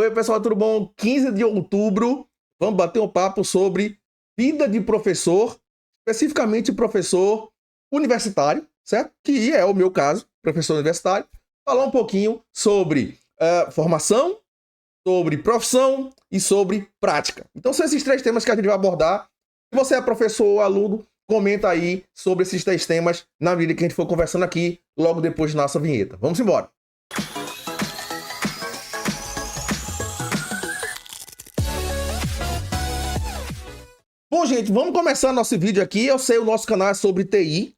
Oi, pessoal, tudo bom? 15 de outubro, vamos bater um papo sobre vida de professor, especificamente professor universitário, certo? Que é o meu caso, professor universitário. Falar um pouquinho sobre formação, sobre profissão e sobre prática. Então são esses três temas que a gente vai abordar. Se você é professor ou aluno, comenta aí sobre esses três temas na medida que a gente for conversando aqui, logo depois da nossa vinheta. Vamos embora! Bom, gente, vamos começar nosso vídeo aqui. Eu sei o nosso canal é sobre TI,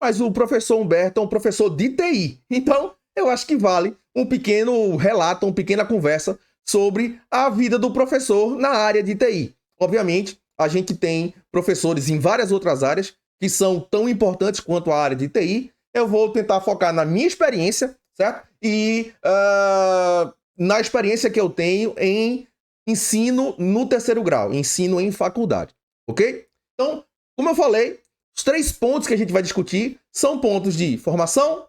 mas o professor Humberto é um professor de TI. Então, eu acho que vale um pequeno relato, uma pequena conversa sobre a vida do professor na área de TI. Obviamente, a gente tem professores em várias outras áreas que são tão importantes quanto a área de TI. Eu vou tentar focar na minha experiência, certo? E na experiência que eu tenho em ensino no terceiro grau, ensino em faculdade. Ok? Então, como eu falei, os três pontos que a gente vai discutir são pontos de formação,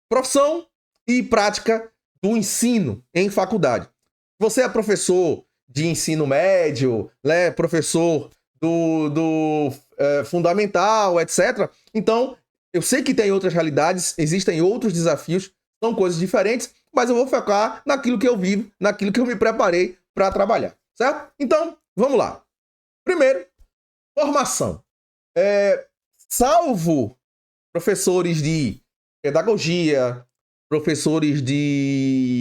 profissão e prática do ensino em faculdade. Você é professor de ensino médio, né, professor do fundamental, etc. Então, eu sei que tem outras realidades, existem outros desafios, são coisas diferentes, mas eu vou focar naquilo que eu vivo, naquilo que eu me preparei para trabalhar, certo? Então, vamos lá. Primeiro, formação. Salvo professores de pedagogia, professores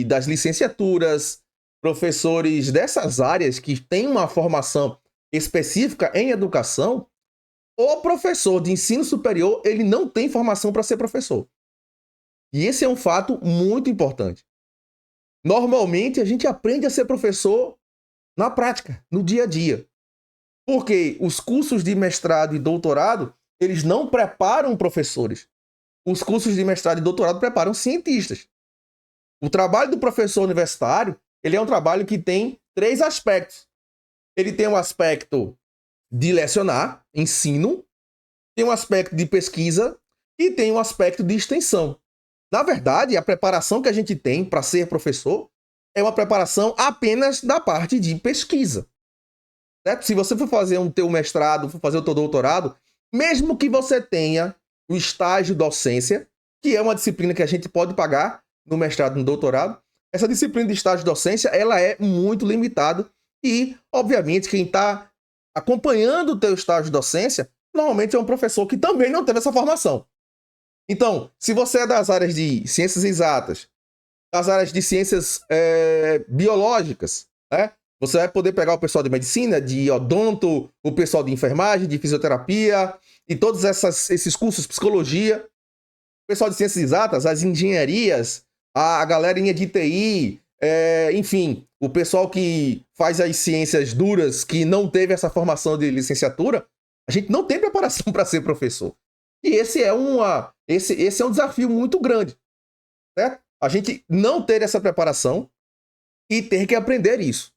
das licenciaturas, professores dessas áreas que têm uma formação específica em educação, o professor de ensino superior, ele não tem formação para ser professor. E esse é um fato muito importante. Normalmente, a gente aprende a ser professor na prática, no dia a dia. Porque os cursos de mestrado e doutorado, eles não preparam professores. Os cursos de mestrado e doutorado preparam cientistas. O trabalho do professor universitário, ele é um trabalho que tem três aspectos. Ele tem um aspecto de lecionar, ensino, tem um aspecto de pesquisa e tem um aspecto de extensão. Na verdade, a preparação que a gente tem para ser professor é uma preparação apenas da parte de pesquisa. Certo? Se você for fazer o teu mestrado, for fazer o teu doutorado, mesmo que você tenha o estágio docência, que é uma disciplina que a gente pode pagar no mestrado e no doutorado, essa disciplina de estágio docência, ela é muito limitada e, obviamente, quem está acompanhando o teu estágio docência, normalmente é um professor que também não teve essa formação. Então, se você é das áreas de ciências exatas, das áreas de ciências biológicas, né? Você vai poder pegar o pessoal de medicina, de odonto, o pessoal de enfermagem, de fisioterapia e todos esses cursos, psicologia. O pessoal de ciências exatas, as engenharias, a galerinha de TI, enfim, o pessoal que faz as ciências duras, que não teve essa formação de licenciatura, a gente não tem preparação para ser professor. E esse é um desafio muito grande, certo? A gente não ter essa preparação e ter que aprender isso.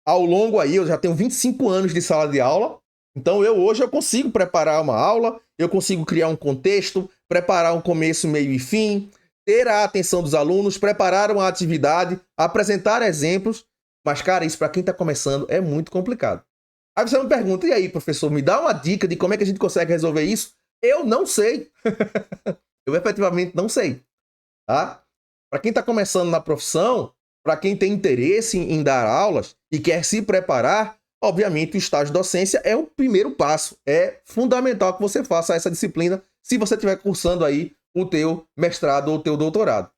Ao longo aí, eu já tenho 25 anos de sala de aula, então hoje eu consigo preparar uma aula, eu consigo criar um contexto, preparar um começo, meio e fim, ter a atenção dos alunos, preparar uma atividade, apresentar exemplos, mas, cara, isso para quem está começando é muito complicado. Aí você me pergunta, e aí, professor, me dá uma dica de como é que a gente consegue resolver isso? Eu não sei. Eu efetivamente não sei. Tá? Para quem está começando na profissão, para quem tem interesse em dar aulas e quer se preparar, obviamente o estágio de docência é o primeiro passo. É fundamental que você faça essa disciplina se você estiver cursando aí o teu mestrado ou o teu doutorado.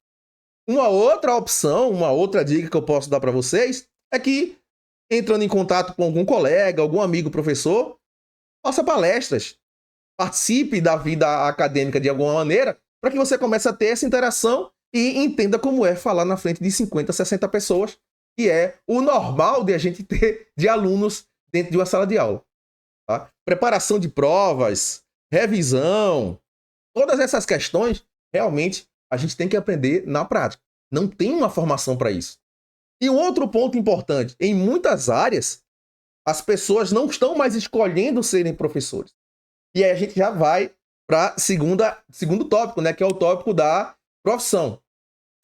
Uma outra opção, uma outra dica que eu posso dar para vocês é que, entrando em contato com algum colega, algum amigo professor, faça palestras, participe da vida acadêmica de alguma maneira, para que você comece a ter essa interação e entenda como é falar na frente de 50, 60 pessoas, que é o normal de a gente ter de alunos dentro de uma sala de aula. Tá? Preparação de provas, revisão, todas essas questões, realmente, a gente tem que aprender na prática. Não tem uma formação para isso. E um outro ponto importante, em muitas áreas, as pessoas não estão mais escolhendo serem professores. E aí a gente já vai para segundo tópico, né, que é o tópico da profissão.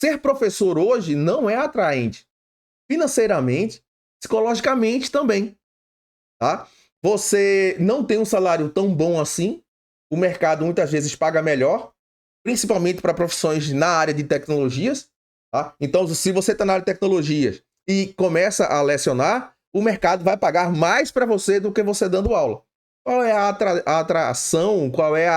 ser professor hoje não é atraente. Financeiramente, psicologicamente também, tá? Você não tem um salário tão bom assim, o mercado muitas vezes paga melhor, principalmente para profissões na área de tecnologias, tá? Então, se você está na área de tecnologias e começa a lecionar, o mercado vai pagar mais para você do que você dando aula. Qual é a atração, qual é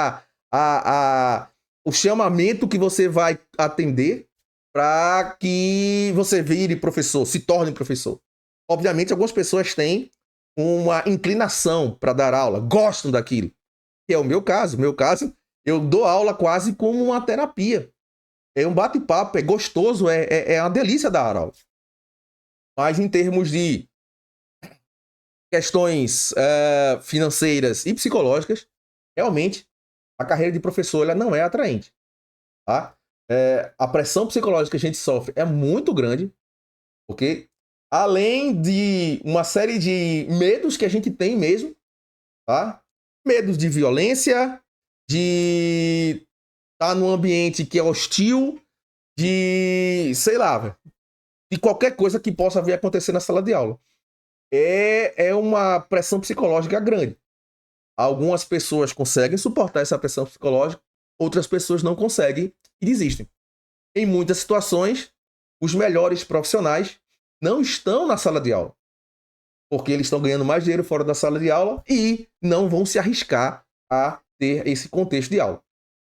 o chamamento que você vai atender para que você vire professor, se torne professor? Obviamente, algumas pessoas têm uma inclinação para dar aula, gostam daquilo. Que é o meu caso. Meu caso, eu dou aula quase como uma terapia. É um bate-papo, é gostoso, é uma delícia dar aula. Mas em termos de questões financeiras e psicológicas, realmente a carreira de professor ela não é atraente. Tá? A pressão psicológica que a gente sofre é muito grande, porque além de uma série de medos que a gente tem mesmo, tá? Medos de violência, de estar num ambiente que é hostil, de, sei lá, de qualquer coisa que possa vir a acontecer na sala de aula. É uma pressão psicológica grande. Algumas pessoas conseguem suportar essa pressão psicológica, outras pessoas não conseguem e desistem. Em muitas situações, os melhores profissionais não estão na sala de aula, porque eles estão ganhando mais dinheiro fora da sala de aula e não vão se arriscar a ter esse contexto de aula.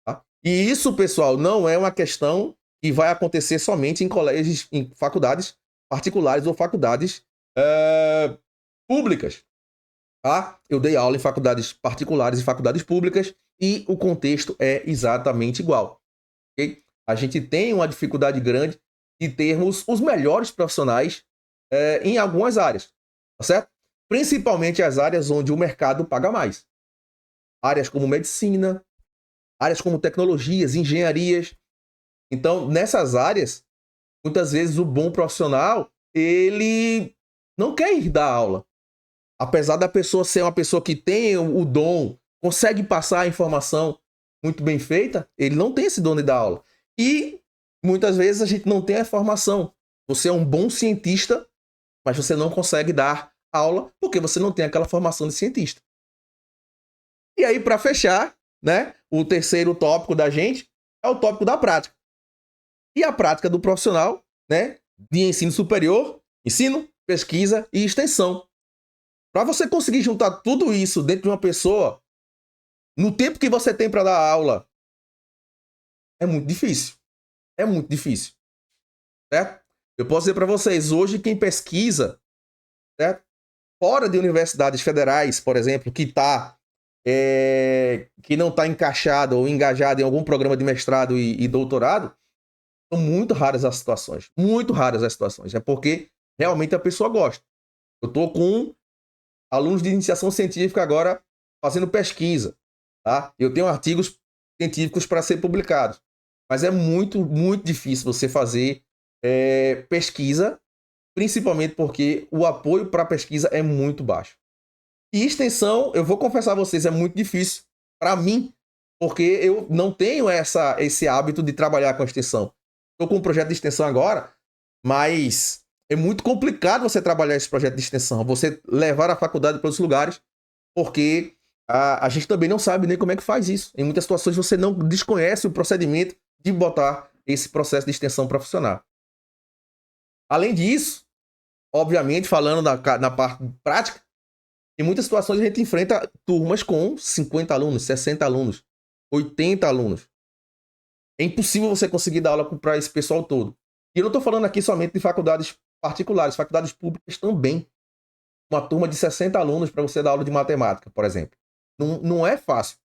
Tá? E isso, pessoal, não é uma questão que vai acontecer somente em colégios, em faculdades particulares ou faculdades públicas. Tá? Eu dei aula em faculdades particulares e faculdades públicas e o contexto é exatamente igual. Okay? A gente tem uma dificuldade grande de termos os melhores profissionais em algumas áreas, tá certo? Principalmente as áreas onde o mercado paga mais. Áreas como medicina, áreas como tecnologias, engenharias. Então, nessas áreas, muitas vezes o bom profissional, ele não quer ir dar aula. Apesar da pessoa ser uma pessoa que tem o dom, consegue passar a informação muito bem feita, ele não tem esse dom de dar aula. E muitas vezes a gente não tem a formação. Você é um bom cientista, mas você não consegue dar aula porque você não tem aquela formação de cientista. E aí, para fechar, né, o terceiro tópico da gente é o tópico da prática. E a prática do profissional, né, de ensino superior, ensino, pesquisa e extensão. Para você conseguir juntar tudo isso dentro de uma pessoa, no tempo que você tem para dar aula, é muito difícil. É muito difícil. Certo? Eu posso dizer para vocês, hoje quem pesquisa, certo? Fora de universidades federais, por exemplo, que não está encaixado ou engajado em algum programa de mestrado e doutorado, são muito raras as situações. Muito raras as situações. É porque realmente a pessoa gosta. Eu estou com alunos de iniciação científica agora fazendo pesquisa. Tá? Eu tenho artigos científicos para ser publicados. Mas é muito, muito difícil você fazer pesquisa, principalmente porque o apoio para a pesquisa é muito baixo. E extensão, eu vou confessar a vocês, é muito difícil para mim, porque eu não tenho esse hábito de trabalhar com extensão. Estou com um projeto de extensão agora, mas é muito complicado você trabalhar esse projeto de extensão, você levar a faculdade para outros lugares, porque a gente também não sabe nem como é que faz isso. Em muitas situações você não desconhece o procedimento de botar esse processo de extensão para funcionar. Além disso, obviamente, falando na parte prática, em muitas situações a gente enfrenta turmas com 50 alunos, 60 alunos, 80 alunos. É impossível você conseguir dar aula para esse pessoal todo. E eu não estou falando aqui somente de faculdades particulares, faculdades públicas também. Uma turma de 60 alunos para você dar aula de matemática, por exemplo. Não é fácil.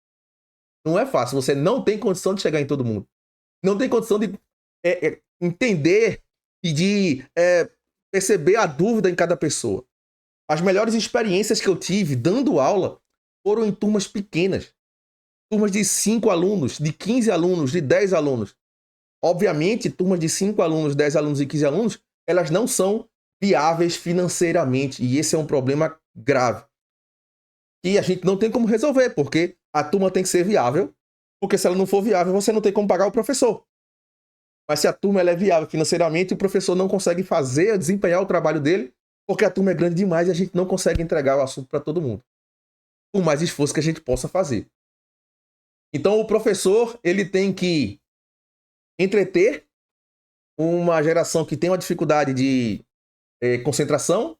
Não é fácil. Você não tem condição de chegar em todo mundo. Não tem condição de entender e de perceber a dúvida em cada pessoa. As melhores experiências que eu tive dando aula foram em turmas pequenas. Turmas de 5 alunos, de 15 alunos, de 10 alunos. Obviamente, turmas de 5 alunos, 10 alunos e 15 alunos, elas não são viáveis financeiramente. E esse é um problema grave. E a gente não tem como resolver, porque a turma tem que ser viável. Porque se ela não for viável, você não tem como pagar o professor. Mas se a turma ela é viável financeiramente, o professor não consegue fazer, desempenhar o trabalho dele, porque a turma é grande demais e a gente não consegue entregar o assunto para todo mundo. Por mais esforço que a gente possa fazer. Então, o professor, ele tem que entreter uma geração que tem uma dificuldade de concentração,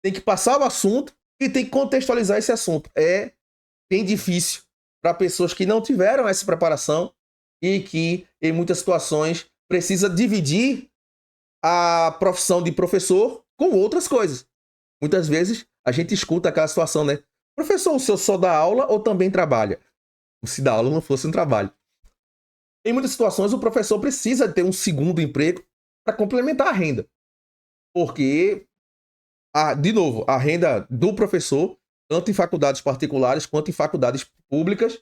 tem que passar o assunto e tem que contextualizar esse assunto. É bem difícil para pessoas que não tiveram essa preparação e que, em muitas situações, precisa dividir a profissão de professor com outras coisas. Muitas vezes, a gente escuta aquela situação, né? Professor, o senhor só dá aula ou também trabalha? Como se dar aula não fosse um trabalho. Em muitas situações, o professor precisa ter um segundo emprego para complementar a renda. Porque, de novo, a renda do professor, tanto em faculdades particulares quanto em faculdades públicas,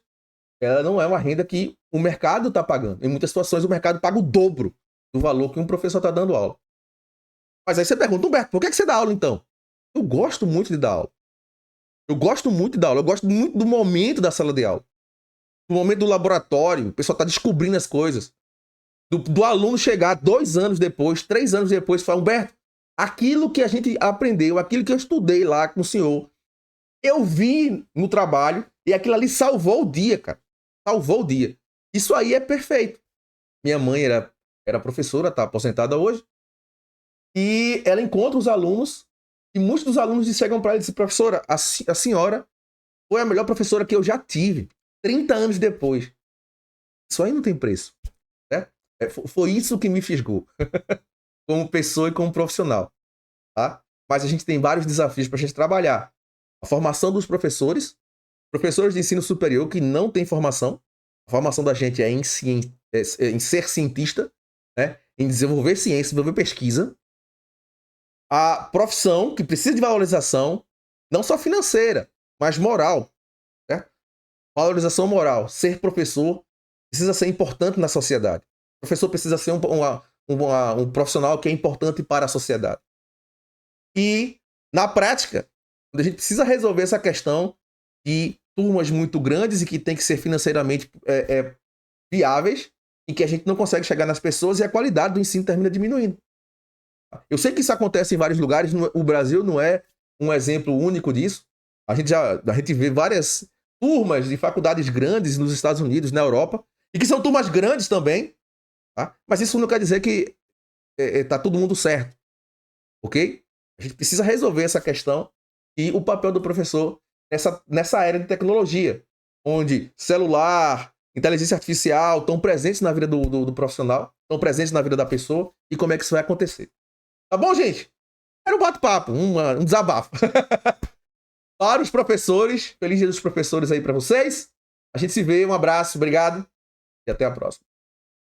ela não é uma renda que o mercado está pagando. Em muitas situações, o mercado paga o dobro do valor que um professor está dando aula. Mas aí você pergunta, Humberto, por que você dá aula então? Eu gosto muito de dar aula. Eu gosto muito da aula. Eu gosto muito do momento da sala de aula. Do momento do laboratório. O pessoal está descobrindo as coisas. Do aluno chegar 2 anos depois, 3 anos depois, e falar, Humberto, aquilo que a gente aprendeu, aquilo que eu estudei lá com o senhor, eu vi no trabalho e aquilo ali salvou o dia, cara. Salvou o dia. Isso aí é perfeito. Minha mãe era professora, está aposentada hoje. E ela encontra os alunos e muitos dos alunos chegam para ela e dizem, professora, a senhora foi a melhor professora que eu já tive. 30 anos depois. Isso aí não tem preço. Né? Foi isso que me fisgou. Como pessoa e como profissional. Tá? Mas a gente tem vários desafios para a gente trabalhar. A formação dos professores de ensino superior que não têm formação. A formação da gente é em ser cientista, né? Em desenvolver ciência, desenvolver pesquisa. A profissão que precisa de valorização, não só financeira, mas moral. Né? Valorização moral. Ser professor precisa ser importante na sociedade. O professor precisa ser um profissional que é importante para a sociedade. E, na prática, a gente precisa resolver essa questão de turmas muito grandes e que tem que ser financeiramente viáveis e que a gente não consegue chegar nas pessoas e a qualidade do ensino termina diminuindo. Eu sei que isso acontece em vários lugares, o Brasil não é um exemplo único disso. A gente vê várias turmas de faculdades grandes nos Estados Unidos, na Europa, e que são turmas grandes também, tá? Mas isso não quer dizer que tá todo mundo certo, ok? A gente precisa resolver essa questão e o papel do professor nessa era de tecnologia, onde celular, inteligência artificial estão presentes na vida do profissional, estão presentes na vida da pessoa, e como é que isso vai acontecer. Tá bom, gente? Era um bate-papo, um desabafo. Para os professores, feliz dia dos professores aí para vocês. A gente se vê, um abraço, obrigado e até a próxima.